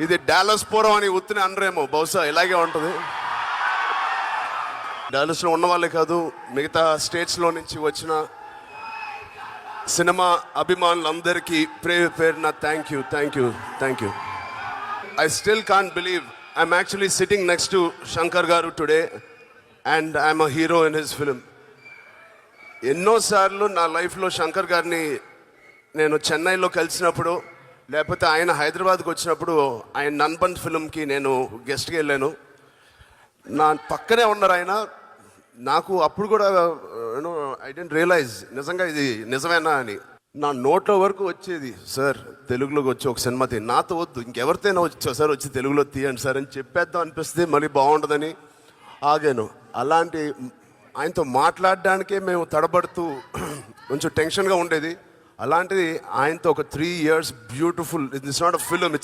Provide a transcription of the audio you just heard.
ఇది డాలస్ పూర్వం అని ఉత్తిని అనరేమో, బహుశా ఇలాగే ఉంటుంది. డాలస్లో ఉన్న వాళ్ళే కాదు, మిగతా స్టేట్స్లో నుంచి వచ్చిన సినిమా అభిమానులందరికీ పేరున thank you. I still can't believe I'm actually sitting next to Shankar Garu today and I'm a hero in his film. ఎన్నోసార్లు నా లైఫ్లో శంకర్ గారిని నేను చెన్నైలో కలిసినప్పుడు, లేకపోతే ఆయన హైదరాబాద్కి వచ్చినప్పుడు ఆయన నన్బంద్ ఫిల్మ్కి నేను గెస్ట్గా వెళ్ళాను. నా పక్కనే ఉన్నారు ఆయన. నాకు అప్పుడు కూడా ఐ డెంట్ రియలైజ్ నిజంగా ఇది నిజమేనా అని. నా నోట్లో వరకు వచ్చేది, సార్ తెలుగులోకి వచ్చి ఒక సినిమా తీ, నాతో వద్దు ఇంకెవరితోనైనా సార్ వచ్చి తెలుగులో తీయండి సార్ అని చెప్పేద్దాం అనిపిస్తే మళ్ళీ బాగుంటుందని ఆగాను. అలాంటి ఆయనతో మాట్లాడడానికే మేము తడబడుతూ కొంచెం టెన్షన్గా ఉండేది. అలాంటిది ఆయనతో ఒక 3 years beautiful, it's not a film,